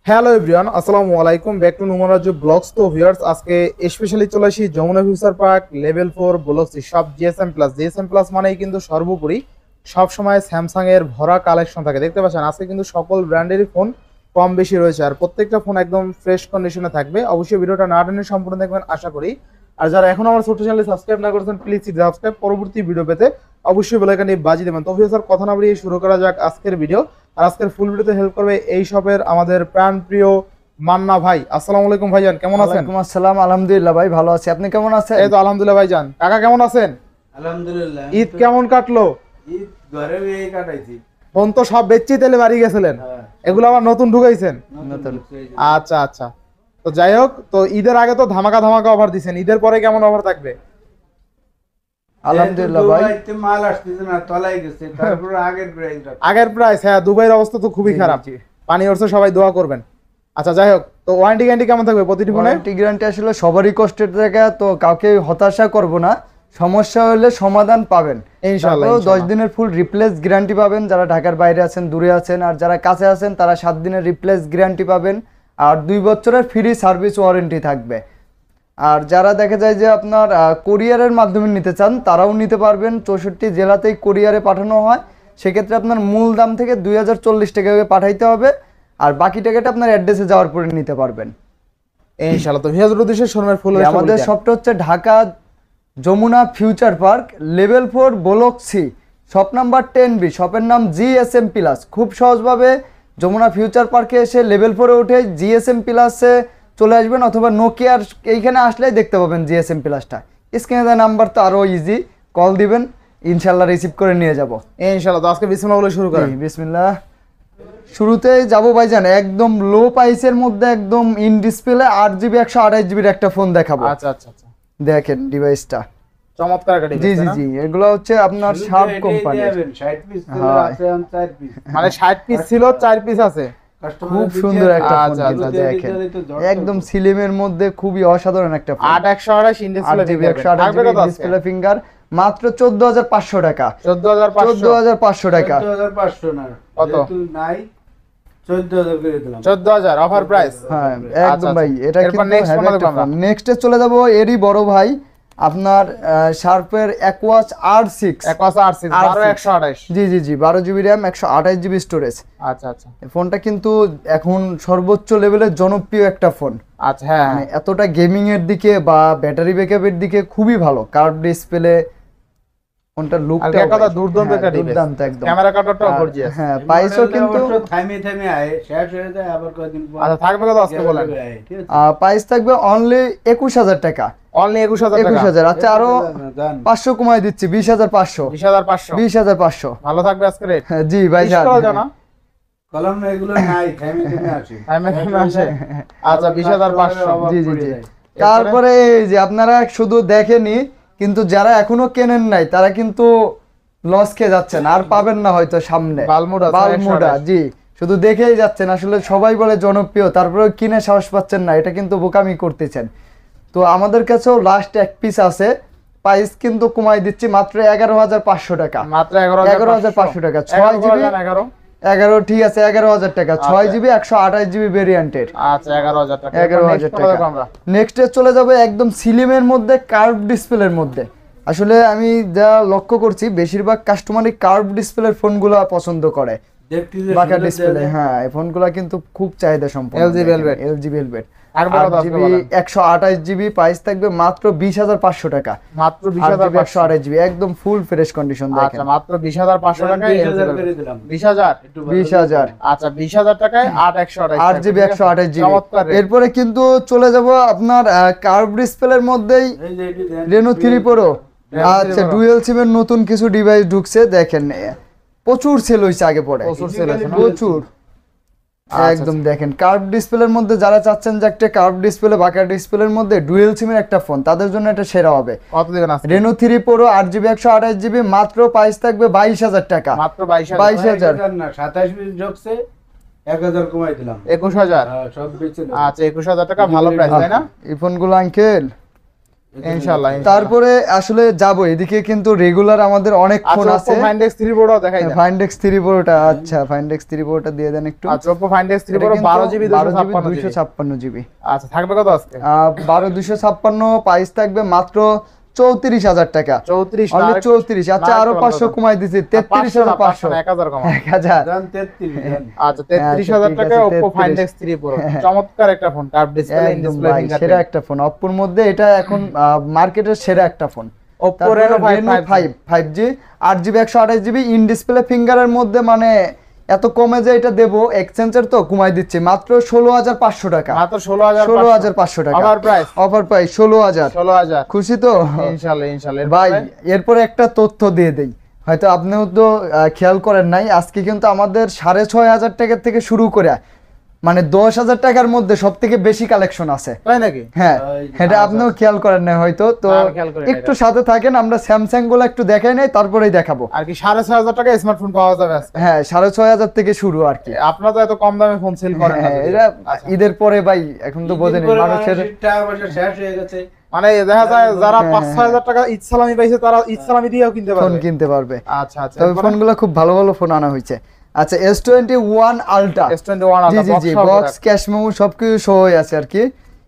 Hello everyone, আসসালামু আলাইকুম, back to নুমারাজু ব্লগস। তো ভিউয়ার্স, আজকে স্পেশালি চলে আসি Jamuna future park level 4 blogs সব জিএসএম প্লাস মানেই কিন্তু সর্বোপরি সব সময় স্যামসাং এর ভরা কালেকশন থাকে। দেখতে পাচ্ছেন আজকে কিন্তু সকল ব্র্যান্ডেরই ফোন কম বেশি রয়েছে, আর প্রত্যেকটা ফোন একদম ফ্রেশ কন্ডিশনে থাকবে। অবশ্যই ভিডিওটা না টেনে সম্পূর্ণ দেখবেন আশা করি। আর যারা এখন আমার ছোট চ্যানেলে সাবস্ক্রাইব না করেছেন প্লিজ সাবস্ক্রাইব, পরবর্তী ভিডিও পেতে অবশ্যই বেল আইকনটি বাজিয়ে দেবেন। তো ভিউয়ার্স, কথা না বাড়িয়ে শুরু করা যাক আজকের ভিডিও। আর আজকের ফুল ভিডিওতে হেল্প করবে এই শপের আমাদের প্রাণপ্রিয় মান্না ভাই। আসসালামু আলাইকুম ভাইজান, কেমন আছেন? ওয়ালাইকুম আসসালাম, আলহামদুলিল্লাহ ভাই ভালো আছি, আপনি কেমন আছেন? এই তো আলহামদুলিল্লাহ ভাইজান। কাকা কেমন আছেন? আলহামদুলিল্লাহ। ঈদ কেমন কাটলো? ঈদ ঘরে বসে কাটাইছি। ফোন তো সব বেচছি তেলে বাড়ি গেছিলেন, এগুলো আবার নতুন ঢুকাইছেন? নতুন। আচ্ছা আচ্ছা, তো যাই হোক, তো ঈদের আগে তো ধামাকা ধামাকা অফার দিছেন, ঈদের পরে কেমন অফার থাকবে? আলহামদুলিল্লাহ ভাই, দুবাইতে মাল আসতেছে না, তলায় গেছে, তারপর আগের প্রাইস আগের প্রাইস। হ্যাঁ, দুবাইয়ের অবস্থা তো খুবই খারাপ, পানি উঠছে, সবাই দোয়া করবেন। আচ্ছা যাই হোক, তো ওয়ারেন্টি গ্যারান্টি কেমন থাকবে প্রতিটি ফোনে? ওয়ারেন্টি গ্যারান্টি আসলে সবারই কষ্টের জায়গা, তো কাউকে হতাশা করব না, সমস্যা হলে সমাধান পাবেন ইনশাআল্লাহ। 10 দিনের ফুল রিপ্লেস গ্যারান্টি পাবেন, যারা ঢাকার বাইরে আছেন, দূরে আছেন, আর যারা কাছে আছেন তারা 7 দিনের রিপ্লেস গ্যারান্টি পাবেন, আর 2 বছরের ফ্রি সার্ভিস ওয়ারেন্টি থাকবে। আর যারা দেখা যায় যে আপনার কোরিয়ারের মাধ্যমে নিতে চান তারাও নিতে পারবেন, 64 জেলাতেই কোরিয়ারে পাঠানো হয়। সেক্ষেত্রে আপনার মূল দাম থেকে 2040 টাকা পাঠাইতে হবে, আর বাকি টাকাটা আপনার অ্যাড্রেসে যাওয়ার পরে নিতে পারবেন ইনশাআল্লাহ। তো ভিউয়ার্স, উদ্দেশ্যে শোরুমের ফুল আমাদের শপটা হচ্ছে Dhaka Jamuna future park level 4 block C, shop number 10B, শপের নাম জিএসএম প্লাস। খুব সহজভাবে যমুনা ফিউচার পার্কে এসে লেভেল 4-এ উঠে জিএসএম প্লাসে চলে আসবেন, অথবা নোকিয়ার এইখানে আসলেই দেখতে পাবেন জিএসএম প্লাসটা। স্ক্রিনে দেওয়া নাম্বার তো আরও ইজি, কল দিবেন, ইনশাল্লাহ রিসিভ করে নিয়ে যাব ইনশাআল্লাহ। তো আজকে বিসমিল্লাহ বলে শুরু করেন। বিসমিল্লাহ। শুরুতেই যাবো ভাইজান, একদম লো প্রাইসের মধ্যে একদম ইন ডিসপ্লে 8GB 128GB একটা ফোন দেখাবো। আচ্ছা আচ্ছা আচ্ছা, দেখেন ডিভাইসটা চমৎকার একটা জি ডিভাইস। জি জি, এগুলো হচ্ছে আপনার শার্প কোম্পানি। 60 পিস ছিল, হ্যাঁ। আছে 4 পিস। মানে 60 পিস ছিল, 4 পিস আছে। খুব সুন্দর একটা ফোন, আচ্ছা, কিন্তু আচ্ছা, দেখেন একদম সিলিমের মধ্যে খুবই অসাধারণ একটা phone. 8128 in display 8GB display finger, মাত্র 14500 টাকা। 14500 টাকা। 14500 না, কত? যেহেতু নাই 14000 করে দিলাম। 14000 অফার প্রাইস। হ্যাঁ আচ্ছা, একদম ভাই, এটা এরপর কিন্তু next heavy ফোনে একটা দেখবো আমরা। ফোন। নেক্সটে চলে যাব এরই বড় ভাই, আপনার শার্পের অ্যাকোয়াস R6। একপাশে R6 12128। জি জি জি, 12GB র্যাম, 128GB স্টোরেজ। আচ্ছা আচ্ছা এই ফোনটা কিন্তু এখন সর্বোচ্চ লেভেলের জনপ্রিয় একটা ফোন। আচ্ছা, হ্যাঁ মানে এতটা গেমিং এর দিকে বা ব্যাটারি ব্যাকআপের দিকে খুবই ভালো, কার্ভ ডিসপ্লে, ফোনটার লুকটা কথা দুর্দান্ত একটা ডিভাইস। দুর্দান্ত একদম। ক্যামেরা কাটারটাও গর্জিয়াস। হ্যাঁ, প্রাইসও কিন্তু থামে থামে আয়, শেষ হয়ে যায়, আবার কয়েকদিন পর আচ্ছা, থাকবে কত আজকে বলেন? ঠিক আছে? প্রাইস থাকবে অনলি 21000 টাকা। অনলি 21000 টাকা। 21000, আচ্ছা আরো জান 500 কমাই দিচ্ছি, 20500। 20500। 20500 ভালো থাকবে আজকে রেট। জি ভাই ইস্ট করা যায় না? কলম না, এগুলো নাই, থামে থামে আসে। টাইমে আসে। আচ্ছা 20500। জি জি জি। তারপরে এই যে আপনারা শুধু দেখেনি, কিন্তু যারা এখনো কেনেন নাই তারা কিন্তু লস খেয়ে যাচ্ছেন, আর পাবেন না হয়তো সামনে। বালমুডা বালমুডা, জি, শুধু দেখেই যাচ্ছেন, আসলে সবাই বলে জনপ্রিয়, তারপরে কিনে সাহস পাচ্ছেন না, এটা কিন্তু বোকামি করতেছেন। তো আমাদের কাছেও লাস্ট এক পিস আছে, প্রাইস কিন্তু কমাই দিচ্ছি মাত্র 11500 টাকা। মাত্র 11500 টাকা। 6GB 11, ঠিক আছে 11000 টাকা, 6GB 128GB ভেরিয়েন্টের। আচ্ছা 11000 টাকা। 11000 টাকা। নেক্সটে চলে যাবে একদম সিলিমের মধ্যে, কার্ভ ডিসপ্লের মধ্যে। আসলে আমি যা লক্ষ্য করছি, বেশিরভাগ কাস্টমারই কার্ভ ডিসপ্লের ফোনগুলো পছন্দ করে, দেখতে যে বাঁকা সুন্দর ডিসপ্লে। দেয়। হ্যাঁ, এই ফোনগুলো কিন্তু খুব চাহিদা সম্পন্ন। LG Velvet। LG Velvet আর বড় দাম 8GB 128GB, প্রাইস থাকবে মাত্র 20500 টাকা। মাত্র 8GB 20500। 128GB একদম ফুল ফ্রেশ কন্ডিশন দেখেন। আচ্ছা মাত্র 20500 টাকায় 20000 করে দিলাম। 20000। 20000। আচ্ছা 20000 টাকায় 8128। 8GB 128GB। চমৎকার rate। এরপরে কিন্তু চলে যাব আপনার কার্ভ ডিসপ্লের মধ্যেই এই যে এটি দেন। Reno 3 pro. Reno 3 আচ্ছা, Pro। ডুয়েল সিমের নতুন কিছু ডিভাইস ঢুকছে, দেখেন প্রচুর সেল হইছে আগে পরে, প্রচুর সেল আছে না? প্রচুর। একদম দেখেন কার্ভ ডিসপ্লের মধ্যে যারা চাচ্ছেন যে একটা কার্ভ ডিসপ্লে, বাঁকা ডিসপ্লের মধ্যে ডুয়েল সিমের একটা ফোন, তাদের জন্য এটা সেরা হবে। কত দিবেন আজকে? রেনো 3 প্রো 8GB 128GB, মাত্র প্রাইস থাকবে 22000 টাকা। মাত্র 22000। 22000 না, 27 পিস ঢুকছে, 1000 কমাই দিলাম। 21000। হ্যাঁ, সব বেচে নাও। আচ্ছা 21000 টাকা, ভালো প্রাইস তাই না? এই ফোনগুলো আঙ্কেল ইনশাআল্লাহ। তারপরে আসলে যাব এদিকে, কিন্তু রেগুলার আমাদের অনেক ফোন আচ্ছা, আছে। Oppo Find X3 Pro'টাও দেখাই দেন। Find X3 Pro'টা, আচ্ছা Find X3 Pro'টা দিয়ে দেন একটু। আচ্ছা, Oppo Find X3 Pro 12GB 256GB। আচ্ছা, থাকবে কত আজকে? 12256 প্রাইস থাকবে মাত্র 34,000 টাকা। 34 Only 34। আচ্ছা আরো 500 কমাই দিছি, 33,500। 1000 কমা। 1000। জান 33 আচ্ছা, 33,000 ঠিক টাকায় আছে, Oppo Find 33 X3 Pro চমৎকার একটা ফোন, কার্ভ ডিসপ্লে, ইন একদম ডিসপ্লে ভাই, সেরা ফিঙ্গারপ্রিন্ট। একটা ফোন অপ্পোর মধ্যে, এটা এখন মার্কেটের সেরা একটা phone. Oppo Reno 5 5G 8GB 128GB in display ফিঙ্গারের মধ্যে, মানে এত কমে যে এটা দেবো, এক্সচেঞ্জের তো কমাই দিচ্ছি মাত্র 16,500 টাকা। মাত্র 16,500 টাকা অফার প্রাইস। Offer price 16,000। 16,000 খুশি তো? ইনশাআল্লাহ ইনশাআল্লাহ। ভাই এরপরে একটা তথ্য দিয়ে দেই, হয়তো আপনিও তো খেয়াল করেন নাই, আজকে কিন্তু আমাদের 6,500 টাকা থেকে শুরু করে মানে 10,000 টাকার মধ্যে সব থেকে বেশি কালেকশন আছে। তাই নাকি? হ্যাঁ, এটা আপনিও খেয়াল করেন না হয়তো, তো না, আমি খেয়াল করি নাই একটু সাথে থাকেন, আমরা স্যামসাং গুলো একটু দেখাই নাই, তারপরেই দেখাবো। আর কি 6,500 টাকা স্মার্টফোন পাওয়া যাবে আজকে? হ্যাঁ, 6,500 থেকে শুরু আর কি। আপনারা তো এত কম দামে ফোন সেল করেন না হ্যাঁ, যদিও। এরা আচ্ছা। ঈদের পরে ভাই এখন তো বোঝেনি মানুষের, টাকা পয়সা শেষ হয়ে গেছে। মানে দেখা যায় যারা 5-6,000 টাকা ঈদ সালামি পাইছে তারা ঈদ সালামি দিয়েও কিনতে ফোন পারবে। কিনতে পারবে। আচ্ছা আচ্ছা। তবে ফোনগুলো খুব ভালো ভালো ফোন আনা হয়েছে। আচ্ছা, S21 Ultra, S21 জি জি জি, বক্স ক্যাশ মেমো সবকিছু সহ আছে আর কি।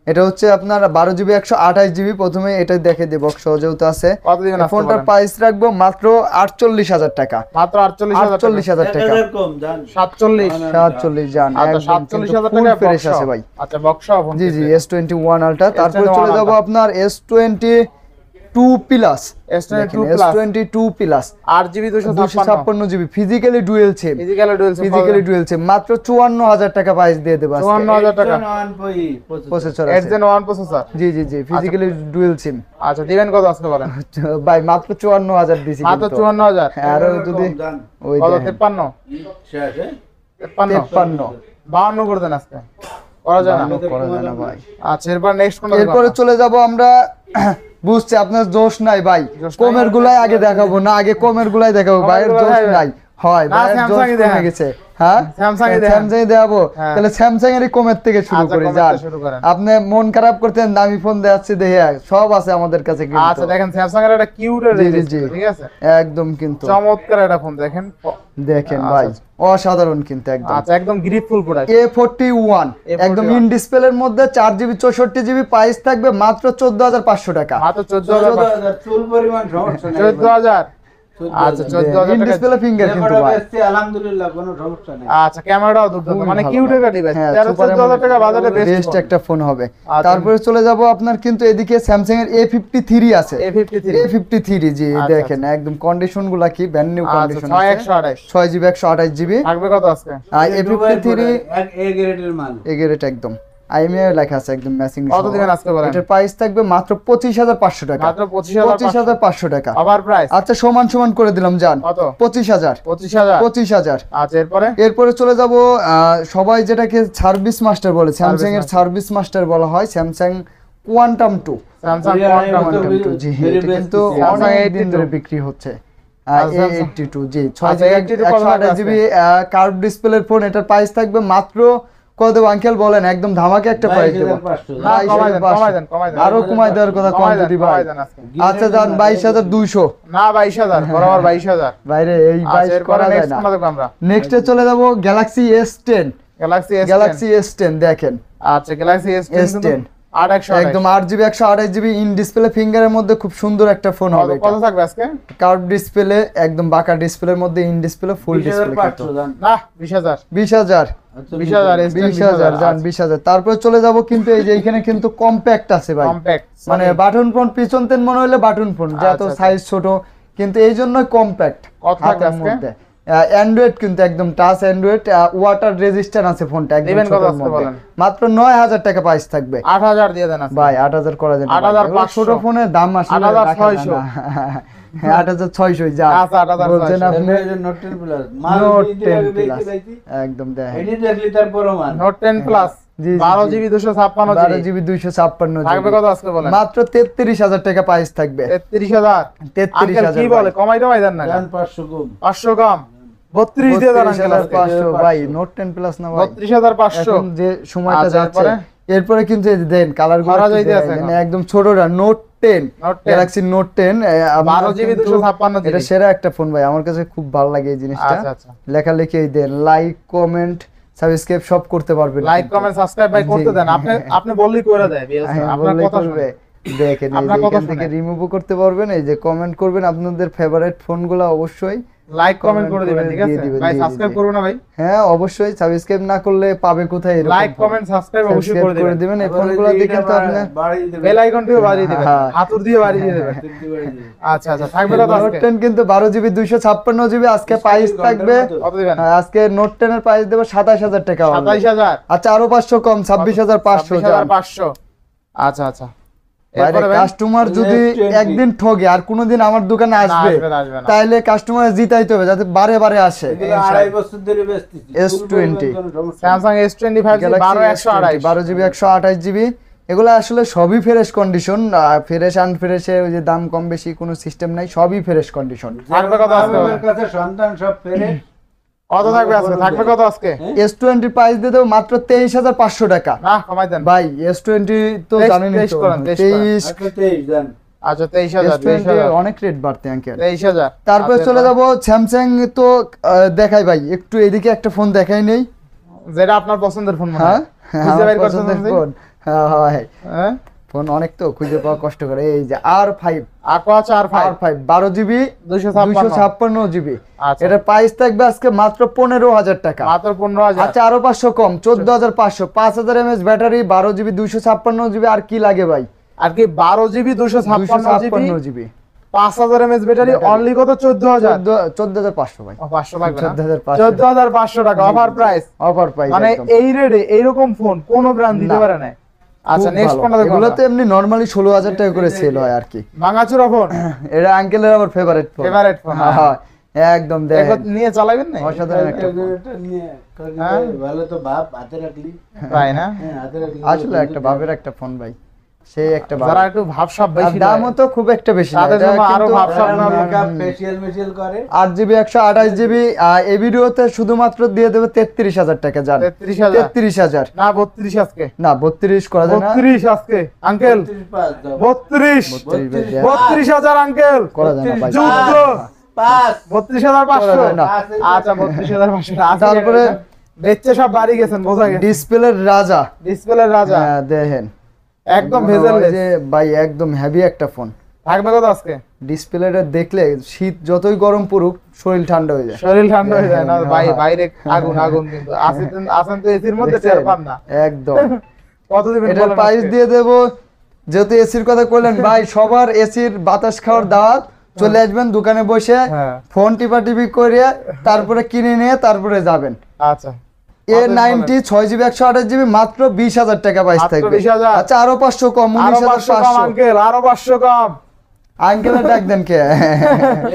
এটা হচ্ছে আপনার 12GB 128GB। প্রথমে এটা দেখে দিই, বক্স সহ যেহেতু আছে। কত দিবেন আজকে? ফোনটার প্রাইস রাখবো মাত্র 48,000 টাকা। মাত্র 48,000 টাকা। 1000 কম জান। 47 জান, আচ্ছা, একদম 47,000 ফুল টাকা ফ্রেশ আছে ভাই। আচ্ছা, বক্স সহ ফোন। জি জি, S21 Ultra। তারপরে S21 চলে যাব Ultra। আপনার S22 Plus। S22 দেখেন, Plus S22 Plus 8GB 256 256GB physically dual sim. Physically dual sim মাত্র 54,000 টাকা প্রাইস দিয়ে দেব আজকে। 54,000 টাকা প্রসেসর। প্রসেসর আছে। Gen 1 processor. জি জি জি, ফিজিক্যালি ডুয়েল সিম। আচ্ছা, দিবেন কত আজকে বলেন? ভাই মাত্র 54,000 দিছি মাত্র কিন্তু। 54,000। হ্যাঁ, আরো যদি ওই কত? দেখেন, 53 শেষ হ্যাঁ? 53 52 করে দেন আজকে। করা যায় না? করা যায় না ভাই। আচ্ছা, এরপর নেক্সট কোনটা? এরপরে চলে যাব আমরা, বুঝছি আপনার জোশ নাই ভাই, জোশ নাই। কমের গুলাই আগে দেখাবো না, আগে কমের গুলাই দেখাবো, ভাইয়ের কমের জোশ গুলাই নাই। হয় না, ভাইয়ের জোশ Samsung-ই কমে দেখান। গেছে। হ্যাঁ, Samsung-ই দেখান। স্যামসাং দেখাবো। হ্যাঁ। তাহলে স্যামসাং এরই কমের থেকে শুরু আচ্ছা, করি। কমের যান, থেকে শুরু করেন। আপনি মন খারাপ করতেন, দামি ফোন দেখাচ্ছি দেখে, সব আছে আমাদের কাছে কিন্তু। আচ্ছা, দেখেন স্যামসাং এর একটা কিউট জি, জি, জি। ঠিক আছে, একদম কিন্তু চমৎকার একটা ফোন দেখেন। দেখেন আচ্ছা, ভাই, আচ্ছা। অসাধারণ কিন্তু একদম। আচ্ছা, একদম গ্রিপফুল প্রোডাক্ট। A41 একদম ইন ডিসপ্লের মধ্যে 4GB 64GB প্রাইস থাকবে মাত্র 14,500 টাকা। মাত্র 14,000। 14,000 চুল পরিমাণ সমস্যা নেই। 14,000। আচ্ছা, 14,000 ইন টাকা। ডিসপ্লে ফিঙ্গার কিন্তু এরপরে ভাই। এসছে, আলহামদুলিল্লাহ কোনো সমস্যা নেই। আচ্ছা, ক্যামেরাটাও দুর্দান্ত, খুবই মানে ভালো কিউট ভাই। একটা ডিভাইস। হ্যাঁ, 14,000 টাকা বাজারে বেস্ট বেস্ট একটা ফোন হবে। আচ্ছা। তারপরে চলে যাব আপনার কিন্তু এদিকে স্যামসাং এর A53 আছে। A53। A53 জি, আচ্ছা, দেখেন একদম কন্ডিশন গুলা কি ব্র্যান্ড নিউ আচ্ছা, কন্ডিশন 6/128 6GB 128GB। থাকবে কত আজকে? A53 এক এ গ্রেডের মাল। এগেরেট একদম আইএমআই লেখা আছে একদম ম্যাচিং। কত দিবেন আজকে বলেন? এটার প্রাইস থাকবে মাত্র 25,500 টাকা। মাত্র 25,500 25,500 টাকা। Over price. আচ্ছা, সমান সমান করে দিলাম জান। কত? 25,000। 25,000। 25,000। আচ্ছা, এরপরে এরপরে চলে যাব, সবাই যেটাকে সার্ভিস মাস্টার বলে, স্যামসাং এর সার্ভিস মাস্টার বলা হয়, Samsung quantum 2। Samsung Quantum quantum 2 জি, very এটা best কিন্তু PC। অনেক Samsung দিন 82 ধরে বিক্রি হচ্ছে। আচ্ছা, A82 জি, আচ্ছা, 82 কত টাকা 6GB কার্ভ ডিসপ্লের ফোন। এটার প্রাইস থাকবে মাত্র কত দেব আঙ্কেল বলেন? একদম ধামাকে একটা প্রাইস দেব। 22,500 না, কমাই দেন, কমাই দেন, কমাই দেন। আরো কমাই দেওয়ার কথা কম কমাই দেন, যদি ভাই। কমাই দেন আজকে। আচ্ছা যান, 22,200। না, 22,000 বরাবর 22,000। বাইরে এই আচ্ছা, 22 এরপরে করা যায় নেক্সট না। কোনটা দেখব আমরা? নেক্সটে চলে যাব Galaxy S10। Galaxy S10। Galaxy S10 দেখেন, আচ্ছা, গ্যালাক্সি S10 S10 8/128 একদম 8GB 128GB ইন ডিসপ্লে ফিঙ্গারের মধ্যে খুব সুন্দর একটা ফোন হবে। কত থাকবে আজকে? কার্ভ ডিসপ্লে একদম বাঁকা ডিসপ্লের মধ্যে ইন ডিসপ্লে ফুল ডিসপ্লে 20,500 জান। না, 20,000। 20,000 আচ্ছা, 20,000 S10 20,000 জান, 20,000। তারপরে চলে যাব কিন্তু এই যে এখানে কিন্তু কম্প্যাক্ট আছে ভাই, কম্প্যাক্ট মানে বাটন ফোন পিছন তেন মনে হলে বাটন ফোন, যত আচ্ছা, আচ্ছা। সাইজ ছোট, কিন্তু এই জন্য কম্প্যাক্ট। কত থাকবে আজকে? অ্যান্ড্রয়েড কিন্তু একদম টাচ অ্যান্ড্রয়েড, ওয়াটার রেজিস্ট্যান্ট আছে ফোনটা একদম দিবেন কত ছোটর আজকে মধ্যে। বলেন? মাত্র 9,000 টাকা প্রাইস থাকবে 8,000 দিয়ে দেন আজকে। ভাই। 8,000 করা যায় না ভাই। 8,500 ছোট ফোনের দাম আসলে 8,600 হ্যাঁ, 8,600 যা আচ্ছা, 8,600 বলছেন আপনি। এই যে Note 10 Plus মাল নোট দিয়ে 10 দিলে প্লাস বেশি একদম দেখেন, এটি দেখলি তার প্রমাণ। নোট 10 প্লাস জি, জি, 12GB 256GB 12GB 256 থাকবে কত আজকে বলেন? মাত্র 33,000 টাকা প্রাইস থাকবে। 33,000। আঙ্কেল 33,000 কি বলে, কমাই টমাই দেন না? জান 500 কম। 500 কম, 32 দিয়ে দেন আঙ্কেল আজকে। 32,500 ভাই। নোট 10 প্লাস না ভাই, 32,500। এখন যে সময়টা আচ্ছা, যাচ্ছে এরপরে? এরপরে কিন্তু এই যে দেন কালার গুলো খরা যাইতে আছে একদম, এখন। একদম ছোটরা note 10 Note 10 Galaxy note 10 12GB 256GB এটা সেরা একটা ফোন ভাই, আমার কাছে খুব ভালো লাগে এই জিনিসটা। আচ্ছা আচ্ছা, লেখালেখি এই দেন, লাইক কমেন্ট সাবস্ক্রাইব সব করতে পারবেন, লাইক কমেন্ট সাবস্ক্রাইব ভাই করতে দেন, আপনি আপনি বললেই করে দেয় বিএস হ্যাঁ, আপনার বললেই কথা করবে। শুনে দেখেন এই যে আপনার কথা এখান থেকে শুনে। রিমুভও করতে পারবেন, এই যে কমেন্ট করবেন আপনাদের ফেভারিট ফোনগুলো অবশ্যই লাইক কমেন্ট করে দিবেন, ঠিক দিয়ে আছে দিবেন, ভাই? জি, সাবস্ক্রাইব জি। করবেন না ভাই? হ্যাঁ অবশ্যই, সাবস্ক্রাইব না করলে পাবে কোথায় এরকম লাইক ফোন? কমেন্ট সাবস্ক্রাইব অবশ্যই Subscribe করে দিবেন। দিবেন, এই আবার ফোনগুলো ওই যে দেখে তো এটা আপনি বাড়িয়ে দিবেন। বেল আইকনটিও বাড়িয়ে দিবেন, হ্যাঁ। হাতুড় দিয়ে বাড়িয়ে দিয়ে দিবেন। বাড়িয়ে দিবেন। আচ্ছা আচ্ছা, থাকবে কত নোট আজকে? 10 কিন্তু 12GB 256GB আজকে প্রাইস থাকবে। কত দিবেন? হ্যাঁ, আজকে নোট 10 এর প্রাইস দেব 27000 টাকা। 27000। আচ্ছা আরো 500 কম, 26500 যান। 26500। আচ্ছা আচ্ছা, বাইরে এরপরে ভাই? কাস্টমার যদি Left 20 একদিন ঠগে আর কোনোদিন আমার দোকানে না, আসবে আসবে না, আসবে না। তাহলে কাস্টমার জিতাইতে হবে যাতে বারে বারে আসে। এগুলো 2.5 বছর ধরে বেচতেছি। S20 কোনো সমস্যা নেই। Samsung S25 12128। 12GB 128GB এগুলো আসলে সবই ফ্রেশ কন্ডিশন, ফ্রেশ আনফ্রেশে ওই যে দাম কম বেশি কোনো সিস্টেম নাই, সবই ফ্রেশ কন্ডিশন। থাকবে কত আজকে? আমার কাছে সন্তান সব ফেরে। কত থাকবে আজকে? থাকবে কত আজকে? S20 প্রাইস দিয়ে দেবো মাত্র 23500 টাকা। না, কমাই দেন ভাই S20 তো 23 জানেনই তো, করেন, 23 23 আজকে 23 জান। আচ্ছা 23000, S20 অনেক রেট বাড়তে আঙ্কেল। 23000। তারপরে চলে যাব স্যামসাং, তো দেখাই ভাই একটু এদিকে একটা ফোন দেখাই নেই। যেটা আপনার পছন্দের ফোন মনে হ্যাঁ হয়। খুঁজে আমার বের করতে পছন্দের হবে। ফোন। হ্যাঁ হয়, হ্যাঁ, ফোন অনেক তো খুঁজে পাওয়া কষ্ট করে। এই যে R5 Aqua 45 12GB 256 256GB আচ্ছা, এটা প্রাইস থাকবে আজকে মাত্র 15000 টাকা। মাত্র 15000। আচ্ছা আরো 500 কম, 14500, 5000 mAh ব্যাটারি, 12GB 256GB, আর কি লাগে ভাই? আর কি 12GB 256GB 256GB 5000 mAh battery, only কত? 14000। 14500 ভাই, 500 লাগবে না? 14500 14500 টাকা অফার প্রাইস। অফার প্রাইস মানে একদম। এই রেটে এইরকম ফোন কোন ব্র্যান্ড দিতে না। পারে না। আচ্ছা, খুব নেক্সট ভালো। কোনটা দেখো? এগুলো তো এমনি নরমালি 16000 টাকা করে সেল হয় আর কি। ভাঙাচুরা ফোন, এটা আঙ্কেলের আমার ফেভারিট ফোন। Favourite phone. হ্যাঁ একদম দেখ, এগুলো নিয়ে চালাবেন না? অসাধারণ একটা ফোন। এটা নিয়ে কাজে হ্যাঁ? ভালো তো বাপ হাতে রাখলি। তাই না? হ্যাঁ, হাতে রাখলি। আসলে একটা ভাবের একটা ফোন ভাই, সেই একটা ভাব। যারা একটু ভাবসাব আর বেশি দামও তো খুব একটা বেশি না, তাদের এটা জন্য আরো কিন্তু ভাবসাব না। মেকআপ ফেশিয়াল মেশিয়াল করে। 8GB 128GB এই ভিডিওতে শুধুমাত্র দিয়ে দেবে 33000 টাকা। জান 33000। 33000 না 32 আজকে। না 32 করা যায় না, 32 আজকে আঙ্কেল। 35 দাও। 32 32 32000 আঙ্কেল। করা যায় না ভাই। যুদ্ধ। 5 32500। করা যায় না। আচ্ছা 32500। তারপরে বেচে সব বাড়ি গেছেন, বোঝা গেছে। ডিসপ্লের রাজা, ডিসপ্লের রাজা, হ্যাঁ দেখেন একদম মনে হয় ভেজেললেস। যে ভাই একদম হেভি একটা ফোন। থাকবে কত আজকে? ডিসপ্লেটা দেখলে শীত যতই গরম পড়ুক শরীর ঠান্ডা হয়ে যায়। শরীর ঠান্ডা হয়ে যায় না ভাই? হ্যাঁ। বাইরে আগুন আগুন, কিন্তু আসেন তো এসির মধ্যে টের পান না। একদম। কত দিবেন এটার বলেন প্রাইস আজকে? দিয়ে দেব, যেহেতু এসির কথা কইলেন ভাই, সবার এসির বাতাস খাওয়ার দাওয়াত, চলে আসবেন দোকানে বসে হ্যাঁ। ফোন টিপি করে তারপরে কিনে নিয়ে তারপরে যাবেন। আচ্ছা, A90 6GB 128GB মাত্র 20000 টাকা প্রাইস মাত্র থাকবে। 20,000 আচ্ছা আরো 500 কম, আরো 500 কম 19500। আঙ্কেল, আরো 500 কম। আঙ্কেলের ডাক দেন কে?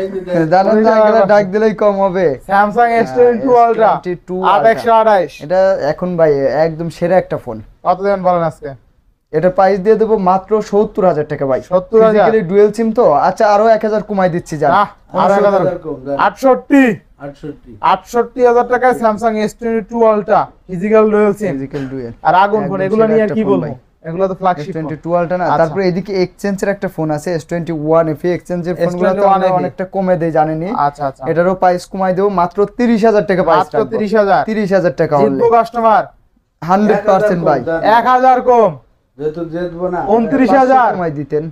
এই যে দেখ। জানেন না, আঙ্কেলের ডাক দিলেই কম হবে। Samsung S22 ultra S22 8/128। এটা এখন ভাই একদম সেরা একটা ফোন। কত দিবেন বলেন আজকে? এটা প্রাইস দিয়ে দেবো মাত্র 70000 টাকা ভাই। 70,000? ফিজিক্যালি ডুয়াল সিম তো। আচ্ছা আরো 1000 কমাই দিচ্ছি জান। না, আরো 1000 কম, জান। 68। 68 68000 টাকায় Samsung S22 ultra physical dual sim physical dual আর আগুন ফোন। একদম এগুলো নিয়ে আর সেরা কি একটা ফোন বলবো? ভাই। এগুলো তো ফ্ল্যাগশিপ ফোন। S22 আলট্রা না। আচ্ছা। তারপরে এদিকে এক্সচেঞ্জের একটা ফোন আছে S21 FE। এক্সচেঞ্জের ফোনগুলো তো S21 আমরা FE অনেকটা কমে দেই জানেনই। আচ্ছা আচ্ছা, এটারও প্রাইস কমাই দেবো মাত্র 30000 টাকা প্রাইস মাত্র 30000। 30000 টাকা জিতবো অনলি। কাস্টমার 100% ভাই। 1000 কম, যেহেতু জিতবো না 29000 কমাই দিতেন।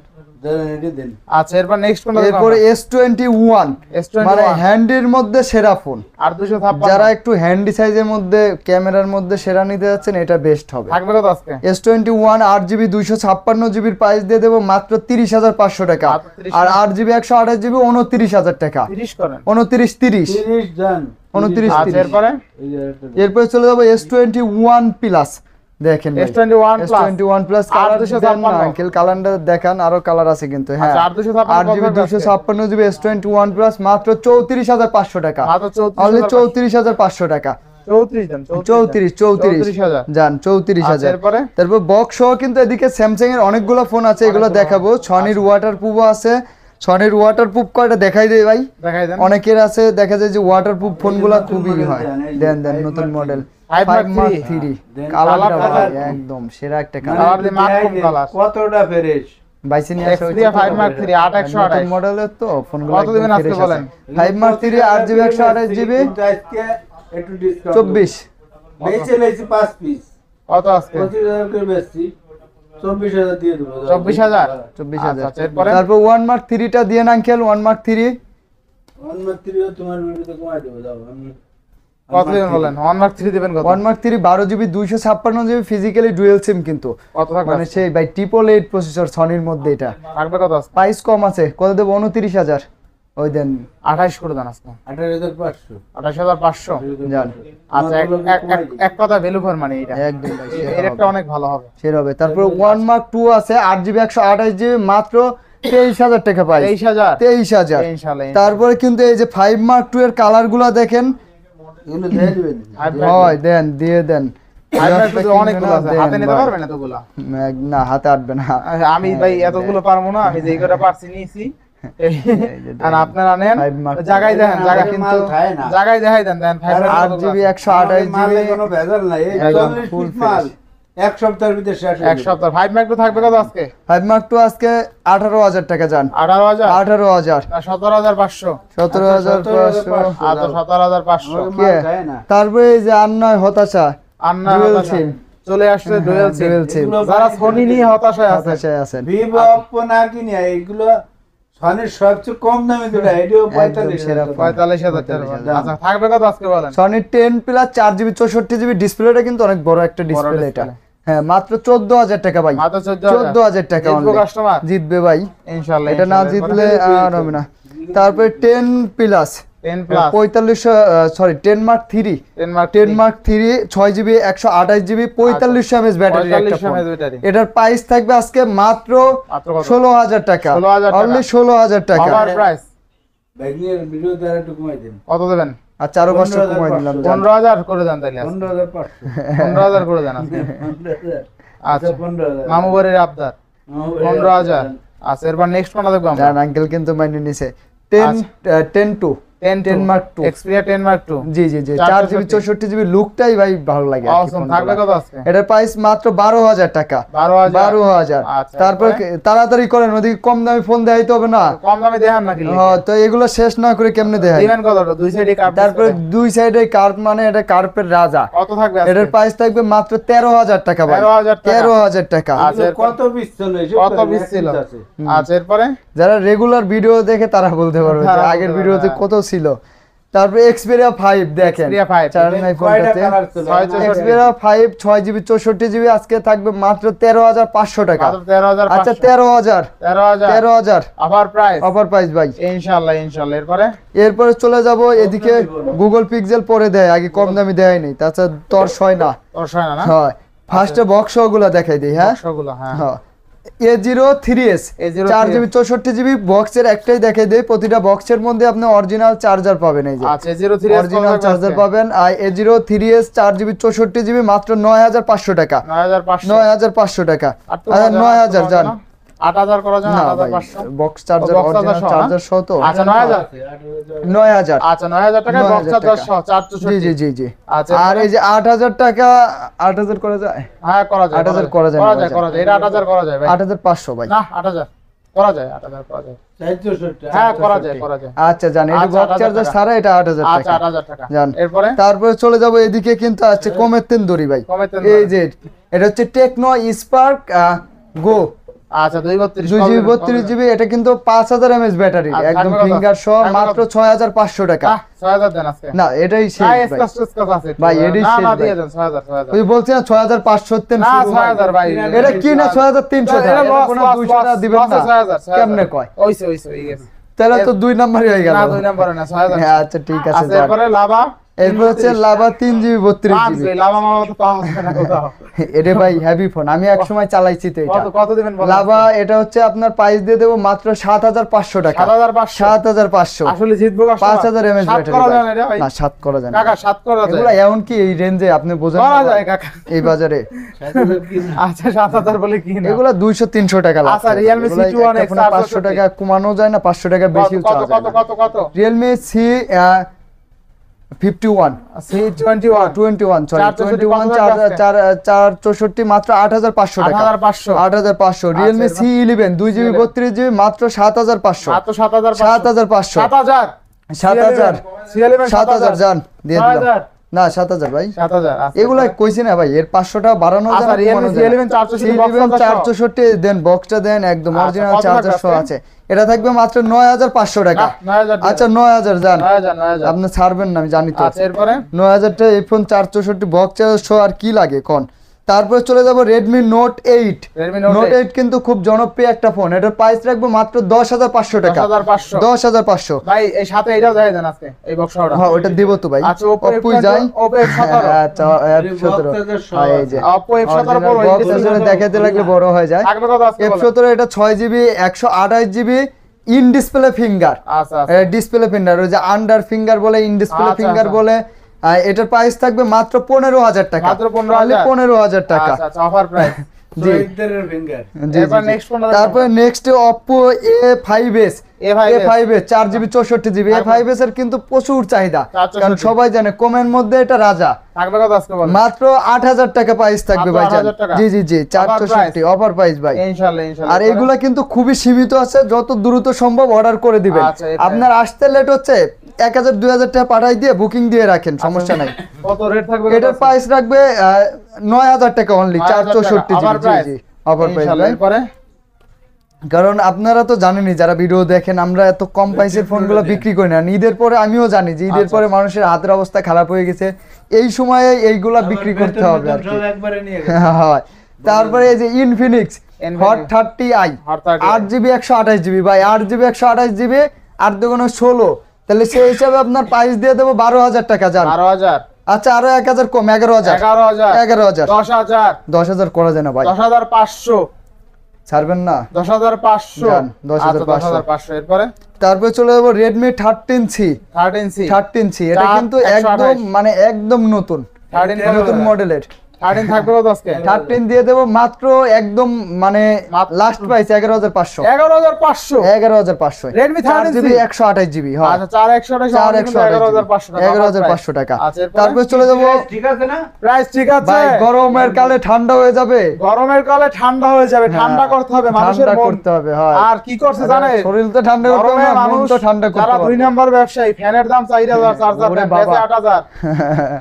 দেন এটি দেন। আচ্ছা, এরপর নেক্সট কোনটা দেখো? এরপরে S21 S21 মানে হ্যান্ডির মধ্যে সেরা ফোন। আর 256 যারা একটু হ্যান্ডি সাইজের মধ্যে ক্যামেরার মধ্যে সেরা নিতে যাচ্ছেন এটা বেস্ট হবে। থাকবে কত আজকে? S21 8GB 256GB প্রাইস দিয়ে দেবো মাত্র 30500 টাকা। মাত্র 30,000 আর 8GB 128GB 29000 টাকা। 30 করেন। 29 30 30 জান। 29 আচ্ছা, 30। এরপরে এই যে একটা দেন। এরপর চলে যাবো S21 প্লাস। দেখেন ভাই, S21 প্লাস S21 প্লাস আর কালার 256 আঙ্কেল কালারটা দেখান, আরো কালার আছে কিন্তু। হ্যাঁ আচ্ছা, আর 256 8GB 256GB S21 প্লাস মাত্র 34500 টাকা। মাত্র অনলি 34500 টাকা। 34 দেন। 34 জান 34000। আচ্ছা, এরপরে তারপর বক্স সহ কিন্তু এদিকে স্যামসাং এর অনেকগুলো ফোন আছে, এগুলো দেখাবো। সনির ওয়াটারপ্রুফও আছে। সনির ওয়াটারপ্রুফ কয়টা দেখাই দেই ভাই। দেখাই দেন। অনেকের আছে, দেখা যায় যে ওয়াটারপ্রুফ ফোনগুলো খুবই হয়। দেন দেন নতুন মডেল 5 5 Mark Mark 3 দেন। কালারটা কালার ভাই কালার। একদম সেরা একটা মানে কালার। কালার দিয়ে মাখন কালার। কতটা ফ্রেশ। বাইসে নিয়ে আসা Xperia 5 Mark 3 8128 মডেলের তো ফোনগুলো কত দিবেন আজকে বলেন? 5 Mark 3 8GB 128GB কিন্তু আজকে একটু ডিসকাউন্ট 24 বেচে লেছি 5 পিস কত আজকে 25,000 করে বেচছি 24,000 দিয়ে দেবো 24,000 24,000 আচ্ছা, এরপরে? তারপর 1 Mark 3টা দিয়ে আঙ্কেল 1 Mark 3 অন্যত্রিও তোমার ভিডিওতে কমাই দেবো দাও আমি কত দিবেন বলেন? 1 Mark 3 দিবেন কত? 1 Mark 3 12GB 256GB physically dual SIM কিন্তু কত থাকবে? মানে সেই ভাই 888 প্রসেসর সনির মধ্যে এটা থাকবে কত আজকে? প্রাইস কম আছে কত দেব 29,000 ওই দেন 28 করে দেন আজকে 18,500 28500 জান আচ্ছা এক কথা ভ্যালু ফর মানে এটা একদম ভাই এর একটা অনেক ভালো হবে সের হবে তারপর 1 Mark 2 আছে 8GB 128GB মাত্র 23,000 টাকা পাই 23000 23,000 ইনশাআল্লাহ তারপরে কিন্তু এই যে 5 Mark 2 এর কালারগুলো দেখেন এগুলো দিয়ে দিবেন হয় দেন দিয়ে দেন অনেকগুলো আছে হাতে নিতে পারবেন এতগুলো? না হাতে আটবে না আচ্ছা, আমি ভাই এতগুলো পারবো না আমি যেই কটা পারছি নিয়েছি আর আপনারা নেন 5 Mark জায়গায় দেখেন জায়গা মাল কিন্তু খায় না। জায়গায় দেখাই দেন দেন 8GB 128GB মালে কোনো ভেজাল নাই এই একদম 40 full পিস মাল এক সপ্তাহের ভিতরে শেষ হয়ে এক যাবে। সপ্তাহ 5 মাইক্রো থাকবে কত আজকে? 5 Mark 2 আজকে 18,000 টাকা যান 18000 18,000 না 17500 17,500 আচ্ছা 17500 আমাকে মাল খায় না তারপরে এই যে আন্নায় হতাশা আন্না Dual হতাশা। SIM। চলে আসছে ডুয়াল সিম dual SIM। যারা সোনি নিয়ে হতাশায় আছে হতাশায় আছেন ভিভো অপ্পো না কিনে এইগুলো সনির সবচেয়ে কম দামে দুটো এডিও 45,000 সেরা ফোন। 45000 টাকা আচ্ছা থাকবে কত আজকে বলেন? সনি 10 প্লাস 4GB 64GB ডিসপ্লেটা কিন্তু অনেক বড় একটা ডিসপ্লে এটা হ্যাঁ মাত্র 14,000 টাকা ভাই মাত্র 14000 টাকা জিতবো only। কাস্টমার জিতবে ভাই ইনশাআল্লাহ এটা না জিতলে আর হবে না তারপরে 10 plus 10 plus 10 Mark 3 10 mark 10 Mark 3 6GB 128GB 4500 mAh battery একটা 4500 ফোন mAh ব্যাটারি। এটার প্রাইস থাকবে আজকে মাত্র মাত্র কত? 16,000 টাকা 16,000 টাকা। অনলি 16,000 টাকা ওভার প্রাইস ব্যাগনির ভিডিও দ্বারা একটু কমাই দেন কত দেবেন? আচ্ছা আরো 500 কমাই দিলাম জান। 15000 করে দেন তাইলে আজকে। 15,500 15000 করে দেন আজকে। 15,000 আচ্ছা 15,000 মামু বাড়ির আবদার 15000 আচ্ছা এরপর নেক্সট কোনটা দেখব আমরা? জান আঙ্কেল কিন্তু মাইনে নিছে 10 2 10 Mark 2 Xperia 10 Mark 2 জি জি জি 4GB 64GB লুকটাই ভাই ভালো লাগে আর কি অসম ফোনগুলো। থাকবে কত আজকে? এটার প্রাইস মাত্র 12,000 টাকা 12,000 আচ্ছা, তারপর তাড়াতাড়ি করেন ওদিকে কম দামি ফোন দেখাইতে হবে না কম দামে দেখান নাকি? হ্যাঁ তো এগুলো শেষ না করে কেমনে দেখাই দিবেন কত? দুই সাইডে কাপ তারপরে দুই সাইডে কার্প মানে এটা কার্পের রাজা কত থাকবে আজকে? এটার প্রাইস থাকবে মাত্র 13,000 টাকা ভাই 13,000 টাকা। 13,000 টাকা আচ্ছা, এগুলো কত পিস ছিল এসব কত করেন, পিস এক ছিল? পিস আছে। আচ্ছা এরপরে যারা রেগুলার ভিডিও দেখে তারা বলতে পারবে যে তারা বলতে আগের পারবে, ভিডিওতে হ্যাঁ। কত ছিল তারপরে Xperia 5 দেখেন Xperia 5 চালান নাই কয়টা ফোনটাতে কালার ছিল? 664 Xperia 5 6GB 64GB আজকে থাকবে মাত্র 13,500 টাকা মাত্র 13000 আচ্ছা 13,000 13000 আবার প্রাইস অফার প্রাইস ভাই ইনশাআল্লাহ ইনশাআল্লাহ এরপরে এরপরে চলে যাব এদিকে গুগল পিক্সেল পরে দেয় আগে কম দামি দেয় নাই তাছাড়া তর্স হয় না দর্শয় না হয় ফার্স্টে বক্স গুলো দেখাই দিই হ্যাঁ সবগুলো হ্যাঁ হ্যাঁ A03s A03s 4GB 64GB বক্সের একটাই দেখাই দেই প্রতিটা বক্সের মধ্যে আপনি অরিজিনাল চার্জার পাবেন এই যে আচ্ছা 03 অরিজিনাল চার্জার পাবেন আর A03s 4GB 64GB মাত্র 9,500 টাকা 9500 9,500 টাকা আচ্ছা 9,000 জান 8000 করা যায় না ভাই 8500 box charger box original charger সহ, চার্জার সহ তো আচ্ছা 9000 9,000 আচ্ছা 9000 টাকা 9,000 বক্স চার্জার টাকা। সহ 464 জি জি জি জি আচ্ছা আর এই যে 8,000 টাকা 8,000 করা যায় হ্যাঁ করা যায় 8000 করা যায় করা না, যায় করা যায় এটা 8000 করা যায় ভাই 8,500 ভাই না 8000 করা যায় 8000 করা যায় 464 হ্যাঁ করা যায় করা যায় আচ্ছা জান এটা আচ্ছা, বক্স 8,000 চার্জার টাকা। ছাড়া এটা 8,000 আচ্ছা টাকা 8000 টাকা জান এরপরে তারপরে চলে যাব এদিকে কিন্তু আছে কমের তেন্দুরি ভাই কমের তেন্দুরি। এই যে এটা হচ্ছে টেকনো স্পার্ক গো আচ্ছা 232 2GB 32GB এটা কিন্তু 5,000 mAh ব্যাটারি আচ্ছা, একদম থাকবে কত? ফিঙ্গার সহ থাকবে মাত্র কত? 6,500 টাকা 6000 দেন আজকে না এটাই শেষ হ্যাঁ ভাই স্কাচ আছে ভাই, এডি না শেষ না ভাই। দিয়ে দেন 6000 ওই বলছি না 6,500 তেন না শুরু ভাই। 6000 ভাই এটা কি না 6,300 টাকা এটা এটা loss, কোনো loss, 200 টাকা loss, দিবেন loss না এ 6000 কেমনে কয় ওইছে ওইছে হয়ে গেছে তাহলে তো দুই নাম্বারই হয়ে গেল না দুই নম্বরে না 6000 হ্যাঁ আচ্ছা ঠিক আছে আচ্ছা যান। এরপরে লাভা এরপর হচ্ছে লাভা 3GB 32GB লাভা মামা তো পাওয়া যাচ্ছে না কোথাও এটা ভাই হেভি ফোন আমি এক সময় চালাইছি তো এটা কত কত দিবেন বলেন লাভা এটা হচ্ছে আপনার প্রাইস দিয়ে দেবো মাত্র 7,500 টাকা 7500 7,500 আসলে জিতবো কাস্টমার 5,000 mAh সাত ব্যাটারি করা যায় না রে ভাই না 7 করা যায় না কাকা 7 করা যায় এগুলা এমন কি এই রেঞ্জে আপনি বোঝেন না করা ভাই? যায় কাকা এই বাজারে আচ্ছা 7000 বলে কি না এগুলা 200-300 টাকা লাগছে আচ্ছা, Realme এগুলা C21 একটা ফোনে 500 টাকা কমানো যায় না 500 টাকা বেশিও কত চাওয়া কত যায় না কত কত Realme C 51 C21 21 সরি 21 464 মাত্র 8500 টাকা 8500 Realme C11 2GB 32GB মাত্র 7500 মাত্র 7500 7500 7000 7000 জান দিয়ে দিলাম না 7000 ভাই 7000 এগুলা কইছি না ভাই এর 500 টাকা বাড়ানো যায় আচ্ছা, Realme C11 464 দেন বক্সটা দেন একদম আচ্ছা, অরিজিনাল কত চার্জার টাকা সহ আছে? আছে এটা থাকবে মাত্র 9500 টাকা 9000 আচ্ছা 9000 জান 9000 আপনি ছাড়বেন না আমি জানি তো আচ্ছা এরপরে 9000 টা এই ফোন 464 বক্স চার্জার সহ আর কি লাগে কোন তারপরে চলে যাব Redmi Note 8 Redmi Note Note 8 কিন্তু খুব জনপ্রিয় একটা ফোন এটার প্রাইস রাখবো মাত্র 10500 টাকা 10500 10500 ভাই এই সাথে এটাও দেখাই দেন আজকে এই বক্সটা হ্যাঁ ওটা দিব তো ভাই আচ্ছা Oppo অপুই যাই Oppo F17 আচ্ছা F17 হ্যাঁ এই যে Oppo F17 Pro বক্স আসলে দেখাতে লাগলে বড় হয়ে যায় থাকবে কত আজকে বলেন? F17 এটা 6GB 128GB in display finger আচ্ছা আচ্ছা ডিসপ্লে ফিঙ্গার ওই যে আন্ডার ফিঙ্গার বলে ইন ডিসপ্লে আচ্ছা, ফিঙ্গার আচ্ছা। বলে এটার প্রাইস থাকবে মাত্র 15000 টাকা মাত্র 15,000 15000 টাকা আচ্ছা আচ্ছা অফার প্রাইস জি শহীদদের ফিঙ্গার জি, এরপর জি, জি। next phone টা তারপরে next Oppo A5s A5s A5s 4GB 64GB A5s এর কিন্তু প্রচুর চাহিদা 464 কারণ সবাই জানে কমের মধ্যে এটা রাজা থাকবে কত আজকে বলেন? মাত্র 8000 টাকা প্রাইস থাকবে মাত্র ভাই 8,000 টাকা? জি জি জি 464 অফার প্রাইস ভাই ইনশাআল্লাহ ইনশাআল্লাহ আর এগুলা কিন্তু খুবই সীমিত আছে যত দ্রুত সম্ভব অর্ডার করে দিবেন আচ্ছা, এটাই। আপনার আসতে লেট হচ্ছে 1000 2000 টাকা পাঠাই দিয়ে বুকিং দিয়ে রাখেন সমস্যা নাই কত রেট থাকবে এটার প্রাইস রাখবে 9000 টাকা অনলি 464 অফার জি প্রাইস জি অফার প্রাইস ইনশাআল্লাহ ভাই এরপরে কারণ আপনারা তো জানেনই যারা ভিডিও দেখেন আমরা এত কম প্রাইসের ফোনগুলো বিক্রি করি না ঈদের পরে আমিও জানি যে ঈদের পরে মানুষের হাতের অবস্থা খারাপ হয়ে গেছে এই সময়ে এইগুলা বিক্রি করতে হবে আর কি একবারে নিয়ে হয় তারপরে এই যে Infinix hot 30i Hot 30i 8GB 128GB ভাই 8GB 128GB 8 দুগুণ 16 তাহলে সেই হিসাবে আপনার প্রাইস দিয়ে দেবো 12000 টাকা জান 12000 আচ্ছা আরো 1000 কম 11000 11000 11000 10000 10000 করা যায় না ভাই 10500 ছাড়বেন না 10500 যান, 10,500 আচ্ছা, 10500 এরপরে তারপরে চলে যাবো Redmi 13C 13C 13C এটা চার, কিন্তু 128 একদম মানে একদম নতুন 13 নতুন মডেলের 13 থাকবে কত আজকে 13 দিয়ে দেবো মাত্র একদম মানে last price 11500 11500 11500 Redmi 13C 128GB হ্যাঁ আচ্ছা 4128 11500 টাকা আচ্ছা তারপরে চলে যাবো ঠিক আছে না প্রাইস ঠিক আছে ভাই গরমের কালে ঠান্ডা হয়ে যাবে গরমের কালে ঠান্ডা হয়ে যাবে ঠান্ডা করতে হবে মানুষের ঠান্ডা মন করতে হবে হয় আর কি করছে জানেন শরীর তো ঠান্ডা করতে হবে গরমে না, মন মানুষ তো ঠান্ডা করতে যারা হবে দুই নাম্বার ব্যবসায়ী ফ্যানের দাম 4000 চার্জার ওরে ফ্যান বাবা। 8000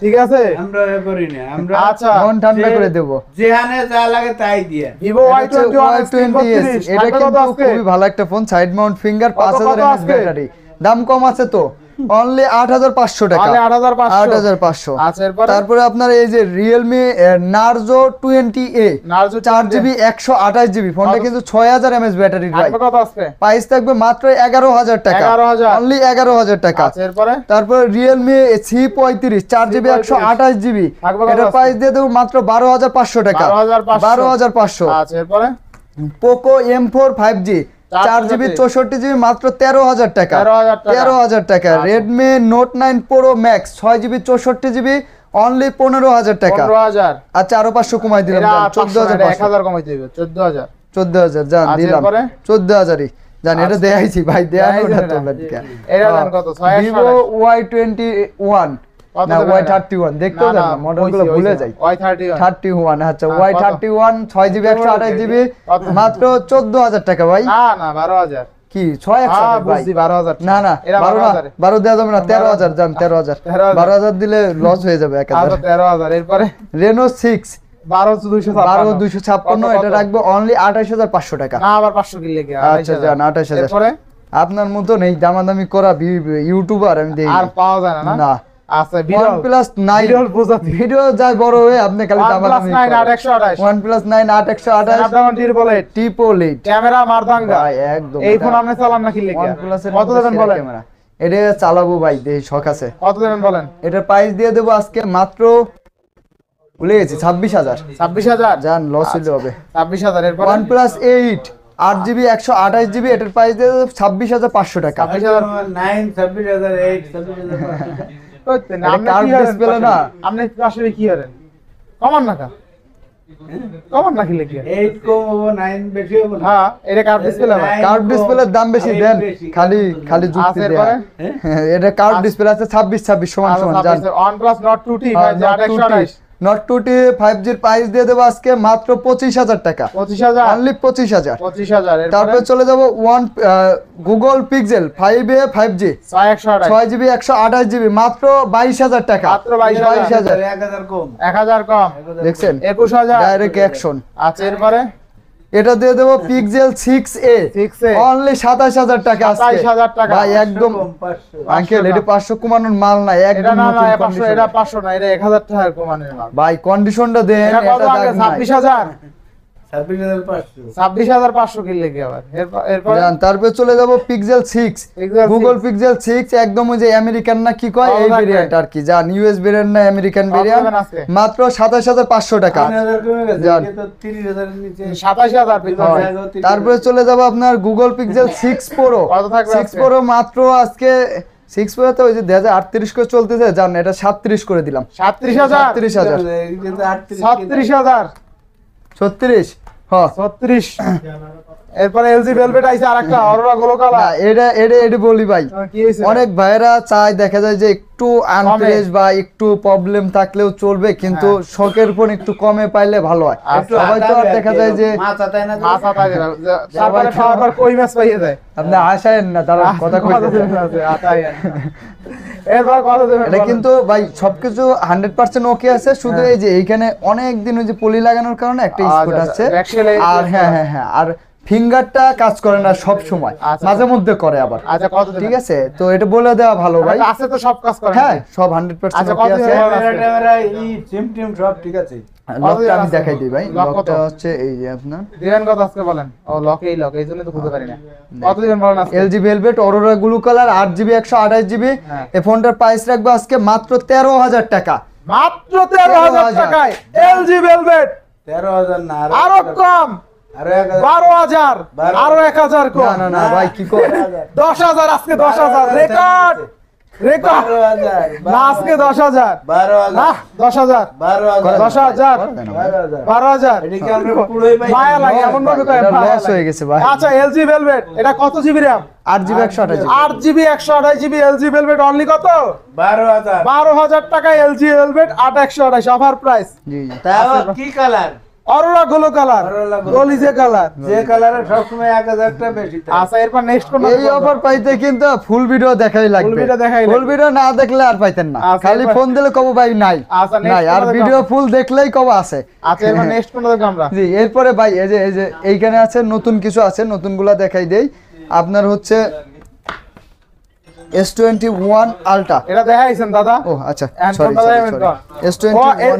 ঠিক আছে আমরা এ করি না আমরা আচ্ছা মন ঠান্ডা করে দেবো যেখানে যা লাগে তাই দিয়ে Vivo Y21 Y20s এটা কিন্তু খুবই ভালো একটা phone side Mount finger 5000 mAh আজকে? ব্যাটারি দাম কম আছে তো অনলি 8500 টাকা তাহলে 8500 8500 আচ্ছা এরপরে তারপরে আপনার এই যে Realme Narzo 20A Narzo 4GB 128GB ফোনটা কত? কিন্তু 6000 mAh ব্যাটারি ভাই থাকবে কত আজকে প্রাইস থাকবে মাত্র 11000 টাকা 11,000 অনলি 11000 টাকা আচ্ছা এরপরে তারপর Realme C35 4GB 128GB থাকবে কত এটা আজকে? প্রাইস দিয়ে দেবো মাত্র 12500 টাকা 12500 আচ্ছা এরপরে Poco M4 5G 4GB 64GB মাত্র 13000 টাকা 13000 টাকা Redmi Note 9 Pro Max 6GB 64GB only 15000 টাকা 15000 আচ্ছা আরো 500 কমাই দিলাম এটা 14500 1000 কমাই দিবে 14000 14000 জান আচ্ছা, দিলাম এরপরে? 14000ই জান এটা দেখাইছি ভাই দেখানো না তো এটা দেন কত 628 Vivo Y21 না Y31 দেখতেও জান না মডেলগুলো ভুলে যাই Y31 31 আচ্ছা কত? Y31 6GB 128GB কত? মাত্র 14000 টাকা ভাই না না 12000 কি 6100 হ্যাঁ ভাই বুঝছি 12000 না না এরা 12 না 12000 12 দেওয়া যাবে না 13000 জান 13000 13,000 12000 দিলে লস হয়ে যাবে 1000 আচ্ছা 13000 এরপরে Reno 6 12256 12256 এটা রাখবো অনলি 28500 টাকা না আবার 500 কি লেগে আচ্ছা জান 28000 এরপরে আপনার মতো নেই দামাদামি করা ইউটিউবার আমি দেখি আর পাওয়া যায় না না আচ্ছা বিরল OnePlus 9 বিরল প্রজাতি ভিডিও যায় বড় হয়ে আপনি খালি দামাদামি OnePlus 9 8128 OnePlus 9 8128 Snapdragon Triple 8 Triple 8 camera মারদাঙ্গা ভাই একদম এই ফোন আপনি চালান না কি লেগে OnePlus এর কত দেবেন বলেন ক্যামেরা এটা চালাবো ভাই দেখি শখ আছে কত দেবেন বলেন এটার প্রাইস দিয়ে দেবো আজকে মাত্র ভুলে গেছি 26000 26000 জান লস হইলে হবে 26000 এরপরে OnePlus 8 8GB 128GB এটার প্রাইস দিয়ে দেবো 26500 টাকা 9 26000 8 26000 কইতে না এটা আপনি curved কি করেন display না? আপনি আসলে কি করেন কমান না কা কমান নাকি লিখে 8 কম হবো 9 বেশি হবো না। হ্যাঁ এটা কার্ভ ডিসপ্লে হবে কার্ভ ডিসপ্লের দাম বেশি দেন, খালি খালি আছে যুক্তি দেয়া। এরপরে হ্যাঁ, এটা কার্ভ ডিসপ্লে আছে 26 সমান সমান জান। OnePlus Nord 2T Note 2T, Note 2T 5G এর প্রাইস দিয়ে দেবো আজকে মাত্র 25,000 টাকা, 25,000 অনলি 25,000। 25,000 তারপরে চলে যাব Google pixel 5a 5G 6128 6GB 128GB মাত্র 22,000 টাকা, মাত্র 22,000 1000 কম। 1000 কম দেখছেন 21,000 ডাইরেক্ট অ্যাকশন। আচ্ছা এরপরে এটা দিয়ে দেবো পিক্সেল 6a 6A অনলি 27,000 টাকা আজকে 27,000 টাকা ভাই, একদম কম 500। আঙ্কেল এটা 500 কমানোর মাল নাই, এটা একদম না না নতুন 500 condition। এটা 500 না এটা 1000 টাকা কমানোর মাল ভাই কন্ডিশনটা দেন, এটা কত এটা আগে দাগ নাই। 26,000 26,500 26,500 কিনলে কি আবার এরপর জান, তারপরে চলে যাব পিক্সেল 6 Pixel গুগল 6 পিক্সেল 6 একদম ওই যে আমেরিকান না কি কয় ভালো এই লাগবে। ভেরিয়েন্ট আর কি, জান ইউএস ভেরিয়েন্ট না আমেরিকান কত ভেরিয়েন্ট, দেবেন আজকে? মাত্র 27,500 টাকা। 3000 কমে গেছে, যান। এটা তো 30,000 এর নিচে 27,000 ভিতরে হয়। তারপরে চলে যাব আপনার গুগল পিক্সেল 6 প্রো কত থাকবে 6 আজকে? প্রো মাত্র আজকে 6 প্রো তো ওই যে 2038 করে চলতেছে, জান এটা 37 করে দিলাম, 37,000 37,000 এটা তো 38 36,000 36 হ্যাঁ। 36 এরপরে এলজি ভেলভেট আইছে আরেকটা অরোরা গ্লো না, কালার এটা বলি ভাই, কি হইছে অনেক ভাইরা চায় দেখা যায় যে একটু আনফ্রেশ বা একটু প্রবলেম থাকলেও চলবে, কিন্তু শখের ফোন একটু কমে পাইলে ভালো হয়। একটু সবাই তো আর আটাবে দেখা আর কি, যায় যে মাথা তাই না মাথা থাকে না তারপরে খাওয়ার পর কই মাছ পাইয়ে দেয় আপনি আশায়েন না, তারা কথা কইতে এরপর কত দেবেন এটা কিন্তু ভাই সবকিছু 100% ওকে আছে, শুধু এই যে এইখানে অনেক দিন ওই যে পলি লাগানোর কারণে একটা আচ্ছা, স্পট আছে, Backshell এ- আর হ্যাঁ আর ফিঙ্গারটা কাজ করে না সব সময়, আচ্ছা, মাঝে মধ্যে করে আবার। আচ্ছা কত দেবেন ঠিক আছে, তো এটা বলে দেওয়া ভালো ভাই। আছে তো সব কাজ করে হ্যাঁ সব 100% আচ্ছা, ওকে কত আছে। দেবেন? ক্যামেরা ট্যামেরা এই সিম টিম সব ঠিক আছে। লকটা আমি দেখাই দিই ভাই, লক কত? লকটা হচ্ছে এই যে আপনার দিবেন কত আজকে বলেন ও লক এই জন্য তো খুঁজে পারি না কত দিবেন বলেন আজকে LG velvet aurora blue colour 8GB 128GB, হ্যাঁ। এই ফোনটার প্রাইস রাখবো আজকে মাত্র 13,000 টাকা। মাত্র 13,000 টাকায় এলজি ভেলভেট 13,000 না আরো কম আরো 1000 12,000 আরো 1,000 না কম না ভাই কি কর 10,000 আজকে 10,000 রেকর্ড রেকর্ড 12,000 না আজকে 10,000 12,000 না 10,000 12,000 10,000 12,000 12,000 এটা কি আমরা পুরোই পাই মায়া লাগে এমন ভাবে কয় এটা মায়া লস লাগে। হয়ে গেছে ভাই। আচ্ছা এলজি ভেলভেট এটা কত GB RAM 8GB 128GB 8GB 128GB LG Velvet only কত 12,000 12,000 টাকা এলজি ভেলভেট 8 128 অফার প্রাইস জি তাও কি colour aurora glow colour Aurora Glow। গলিজে কালার যে কালারে সবসময় 1000 টা বেশি থাকে। আচ্ছা এরপর নেক্সট কোন এই অফার পাইতে কিন্তু ফুল ভিডিও দেখাই লাগবে, video দেখাই ফুল লাগবে। ভিডিও না দেখলে আর পাইতেন না, আচ্ছা, খালি এরপর- ফোন দিলে কব ভাই নাই আচ্ছা, next নাই, আর কোনো ভিডিও দেখাও। ফুল দেখলেই কব আছে। আচ্ছা এরপর নেক্সট কোন দেখব আমরা জি এরপরে ভাই এই যে এইখানে আছে নতুন কিছু আছে, নতুনগুলা দেখাই দেই। আপনার হচ্ছে S21 আলট্রা, এটা দেখাইছেন দাদা ও আচ্ছা And সরি কোনটা দেখাবেন কোন? S21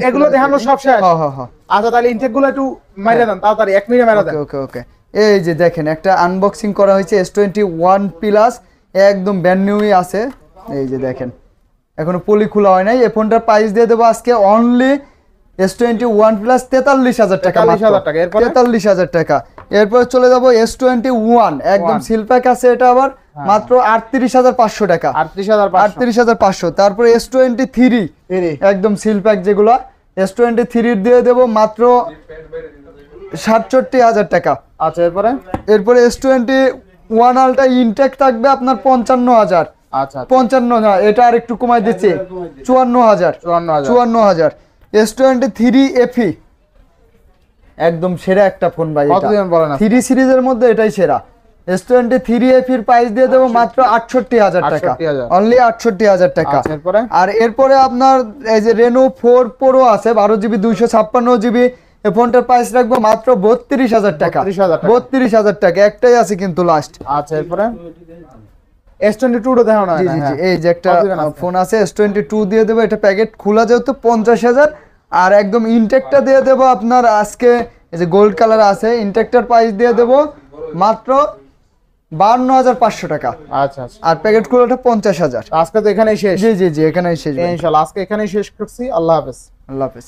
এগুলো দেখানো সব শেষ হ্যাঁ আচ্ছা তাহলে ইনটেক গুলো একটু মাইরা দেন তাড়াতাড়ি 1 মিনিটে মাইরা দেন ওকে এই যে দেখেন একটা আনবক্সিং করা হয়েছে S21 প্লাস, একদম ব্র্যান্ড নিউই আছে। এই যে দেখেন এখনো পলি খোলা হয় নাই, এই ফোনটার প্রাইস দিয়ে দেবো আজকে অনলি S21 প্লাস 43,000 টাকা, 43,000 টাকা, এরপরে? 43,000 টাকা। এরপর চলে যাবো S21 একদম সিলপ্যাক আছে, এটা আবার মাত্র 38,500 টাকা, 38,500 38,500। তারপরে S23 একদম সিলপ্যাক যেগুলো, S23 দিয়ে দেবো মাত্র 67,000 টাকা। আচ্ছা এরপরে এরপরে S21 আলট্রা ইনটেক থাকবে আপনার 55,000, আচ্ছা 55 না এটা আর একটু কমাই দিচ্ছি 54,000, 54,000। S23 FE একদম সেরা একটা ফোন ভাই, কত দিবেন বলেন আজকে? 3 সিরিজের মধ্যে এটাই সেরা। S23 FE এর প্রাইস দিয়ে দেবো মাত্র 68,000 টাকা, 68,000 অনলি 68,000 টাকা। আচ্ছা, এরপরে? আর এরপরে আপনার এই যে Reno 4 Pro আছে 12GB 256GB, এই ফোনটার প্রাইস রাখবো মাত্র 32,000 টাকা, 32,000 টাকা। 32,000 টাকা, একটাই আছে কিন্তু লাস্ট। আচ্ছা এরপরে S22 টা দেখানো হয় জি না, জি জি হ্যাঁ। এই যে একটা কত দিবেন আজকে? ফোন আছে S22 দিয়ে দেবো, এটা প্যাকেট খোলা যেহেতু 50,000, আর একদম ইনটেকটা দিয়ে দেবো আপনার আজকে এই যে গোল্ড কালার আছে, ইনটেকটার প্রাইস দিয়ে দেবো মাত্র 52,500 টাকা, আচ্ছা আচ্ছা আর প্যাকেট খোলাটা 50,000। আজকে তো এখানেই শেষ জি এখানেই শেষ ভাই। ইনশাআল্লাহ আজকে এখানেই শেষ করছি আল্লাহ হাফেজ আল্লাহ হাফেজ।